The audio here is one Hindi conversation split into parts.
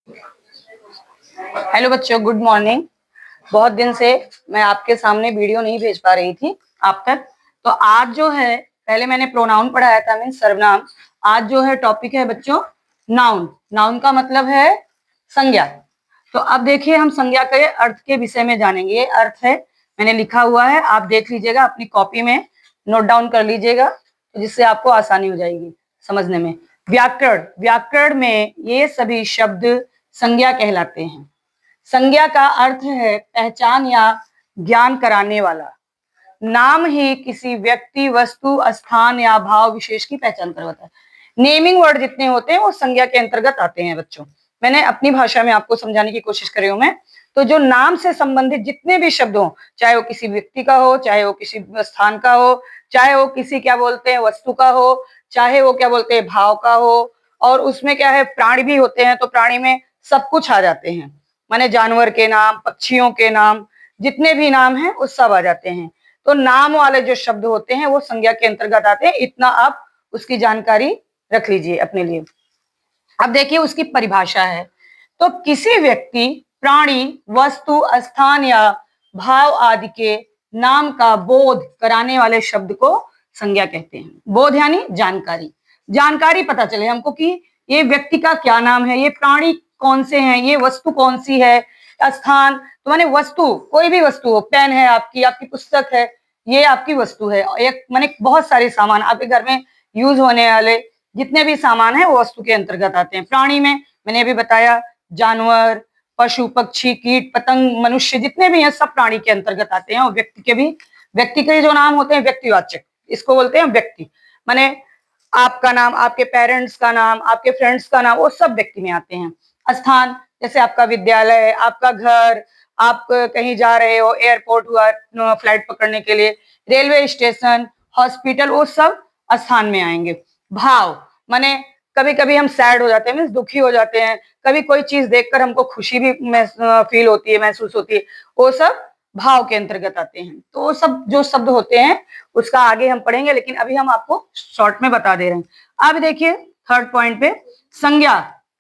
हेलो बच्चों, गुड मॉर्निंग। बहुत दिन से मैं आपके सामने वीडियो नहीं भेज पा रही थी आप तक। तो आज जो है, पहले मैंने प्रोनाउन पढ़ाया था, मीन सर्वनाम। आज जो है टॉपिक है बच्चों नाउन। नाउन का मतलब है संज्ञा। तो अब देखिए, हम संज्ञा के अर्थ के विषय में जानेंगे। ये अर्थ है, मैंने लिखा हुआ है, आप देख लीजिएगा, अपनी कॉपी में नोट डाउन कर लीजिएगा, जिससे आपको आसानी हो जाएगी समझने में। व्याकरण, व्याकरण में ये सभी शब्द संज्ञा कहलाते हैं। संज्ञा का अर्थ है पहचान या ज्ञान कराने वाला। नाम ही किसी व्यक्ति, वस्तु, स्थान या भाव विशेष की पहचान करवाता है। नेमिंग वर्ड जितने होते हैं वो संज्ञा के अंतर्गत आते हैं बच्चों। मैंने अपनी भाषा में आपको समझाने की कोशिश कर रही हूं मैं। तो जो नाम से संबंधित जितने भी शब्द हो, चाहे वो किसी व्यक्ति का हो, चाहे वो किसी स्थान का हो, चाहे वो किसी क्या बोलते हैं वस्तु का हो, चाहे वो क्या बोलते हैं भाव का हो, और उसमें क्या है प्राणी भी होते हैं, तो प्राणी में सब कुछ आ जाते हैं। माने जानवर के नाम, पक्षियों के नाम, जितने भी नाम हैं वो सब आ जाते हैं। तो नाम वाले जो शब्द होते हैं वो संज्ञा के अंतर्गत आते हैं। इतना आप उसकी जानकारी रख लीजिए अपने लिए। अब देखिए उसकी परिभाषा है। तो किसी व्यक्ति, प्राणी, वस्तु, स्थान या भाव आदि के नाम का बोध कराने वाले शब्द को संज्ञा कहते हैं। बोध यानी जानकारी। जानकारी पता चले हमको कि ये व्यक्ति का क्या नाम है, ये प्राणी कौन से हैं, ये वस्तु कौन सी है, स्थान तो माने वस्तु, कोई भी वस्तु हो, पेन है आपकी, आपकी पुस्तक है, ये आपकी वस्तु है। एक माने बहुत सारे सामान आपके घर में यूज होने वाले जितने भी सामान है वो वस्तु के अंतर्गत आते हैं। प्राणी में मैंने अभी बताया, जानवर, पशु, पक्षी, कीट, पतंग, मनुष्य जितने भी हैं सब प्राणी के अंतर्गत आते हैं। और व्यक्ति के भी, व्यक्ति के जो नाम होते हैं व्यक्तिवाचक, इसको बोलते हैं व्यक्ति। माने आपका नाम, आपके पेरेंट्स का नाम, आपके फ्रेंड्स का नाम, वो सब व्यक्ति में आते हैं। स्थान जैसे आपका विद्यालय, आपका घर, आप कहीं जा रहे हो, एयरपोर्ट हुआ फ्लाइट पकड़ने के लिए, रेलवे स्टेशन, हॉस्पिटल, वो सब स्थान में आएंगे। भाव माने कभी कभी हम सैड हो जाते हैं, मीन्स दुखी हो जाते हैं, कभी कोई चीज देखकर हमको खुशी भी फील होती है, महसूस होती है, वो सब भाव के अंतर्गत आते हैं। तो वो सब जो शब्द होते हैं उसका आगे हम पढ़ेंगे, लेकिन अभी हम आपको शॉर्ट में बता दे रहे हैं। अब देखिए थर्ड पॉइंट पे, संज्ञा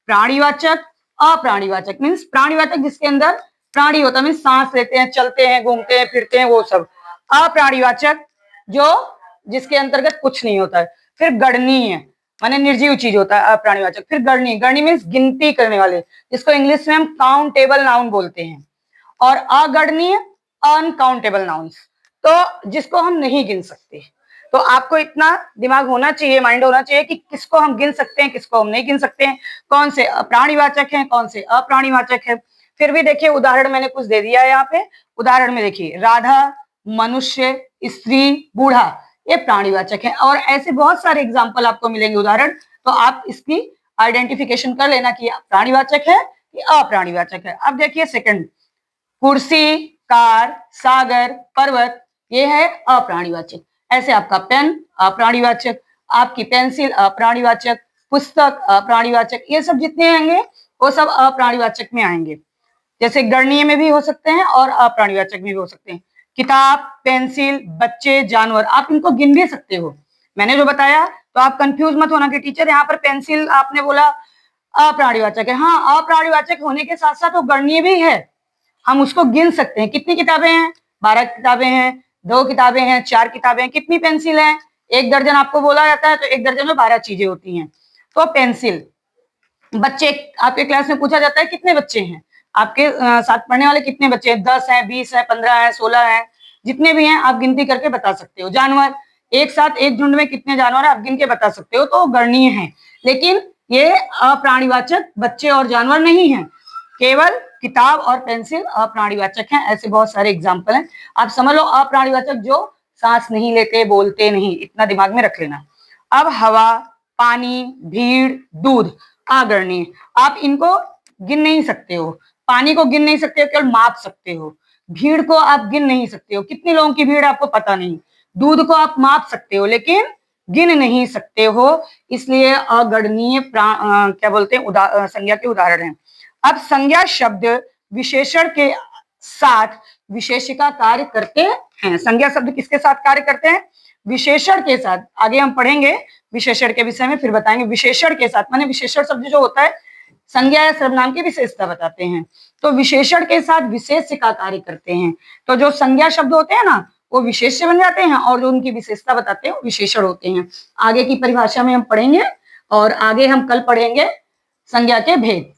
प्राणीवाचक, अप्राणीवाचक। मीन्स प्राणीवाचक जिसके अंदर प्राणी होता है, मीन्स सांस लेते हैं, चलते हैं, घूमते हैं, फिरते हैं, वो सब। अप्राणीवाचक जो जिसके अंतर्गत कुछ नहीं होता है। फिर गणनीय माने निर्जीव चीज होता है अप्राणीवाचक। फिर गणनीय, गणनीय मीन्स गिनती करने वाले, जिसको इंग्लिश में हम काउंटेबल नाउन बोलते हैं। और अगणनीय अनकाउंटेबल नाउन्स, तो जिसको हम नहीं गिन सकते। तो आपको इतना दिमाग होना चाहिए, माइंड होना चाहिए कि किसको हम गिन सकते हैं, किसको हम नहीं गिन सकते हैं, कौन से प्राणीवाचक हैं, कौन से अप्राणीवाचक है। फिर भी देखिए उदाहरण मैंने कुछ दे दिया है यहाँ पे। उदाहरण में देखिए राधा, मनुष्य, स्त्री, बूढ़ा, ये प्राणीवाचक है। और ऐसे बहुत सारे एग्जाम्पल आपको मिलेंगे उदाहरण, तो आप इसकी आइडेंटिफिकेशन कर लेना कि प्राणीवाचक है कि अप्राणीवाचक है। अब देखिए सेकंड, कुर्सी, कार, सागर, पर्वत, ये है अप्राणीवाचक। ऐसे आपका पेन अप्राणीवाचक, आपकी पेंसिल अप्राणीवाचक, पुस्तक अप्राणीवाचक, ये सब जितने आएंगे वो सब अप्राणीवाचक में आएंगे। जैसे गणनीय में भी हो सकते हैं और अप्राणीवाचक भी हो सकते हैं। किताब, पेंसिल, बच्चे, जानवर, आप इनको गिन भी सकते हो। मैंने जो बताया तो आप कंफ्यूज मत होना कि टीचर यहाँ पर पेंसिल आपने बोला अप्राणीवाचक है। हाँ, अप्राणीवाचक होने के साथ साथ वो गणनीय भी है, हम उसको गिन सकते हैं। कितनी किताबें हैं? 12 किताबें हैं, 2 किताबें हैं, 4 किताबें हैं। कितनी पेंसिल हैं? 1 दर्जन आपको बोला जाता है, तो 1 दर्जन में 12 चीजें होती हैं। तो पेंसिल। बच्चे, आपके क्लास में पूछा जाता है कितने बच्चे हैं, आपके साथ पढ़ने वाले कितने बच्चे हैं? 10 हैं, 20 हैं, 15 हैं, 16 हैं, जितने भी हैं आप गिनती करके बता सकते हो। जानवर, एक साथ एक झुंड में कितने जानवर आप गिन के बता सकते हो, तो गणनीय है। लेकिन ये अप्राणीवाचक बच्चे और जानवर नहीं है, केवल किताब और पेंसिल अप्राणीवाचक हैं। ऐसे बहुत सारे एग्जाम्पल हैं, आप समझ लो। अप्राणीवाचक जो सांस नहीं लेते, बोलते नहीं, इतना दिमाग में रख लेना। अब हवा, पानी, भीड़, दूध, अगणनीय। आप इनको गिन नहीं सकते हो। पानी को गिन नहीं सकते हो, केवल माप सकते हो। भीड़ को आप गिन नहीं सकते हो, कितनी लोगों की भीड़ आपको पता नहीं। दूध को आप माप सकते हो लेकिन गिन नहीं सकते हो, इसलिए अगणनीय क्या बोलते हैं संज्ञा के उदाहरण हैं। अब संज्ञा शब्द विशेषण के साथ विशेषिका कार्य करते हैं। संज्ञा शब्द किसके साथ कार्य करते हैं? विशेषण के साथ। आगे हम पढ़ेंगे विशेषण के विषय में, फिर बताएंगे। विशेषण के साथ माने विशेषण शब्द जो होता है संज्ञा या सर्वनाम की विशेषता बताते हैं। तो विशेषण के साथ विशेष्य का कार्य करते हैं। तो जो संज्ञा शब्द होते हैं ना, वो विशेष्य बन जाते हैं, और जो उनकी विशेषता बताते हैं वो विशेषण होते हैं। आगे की परिभाषा में हम पढ़ेंगे, और आगे हम कल पढ़ेंगे संज्ञा के भेद।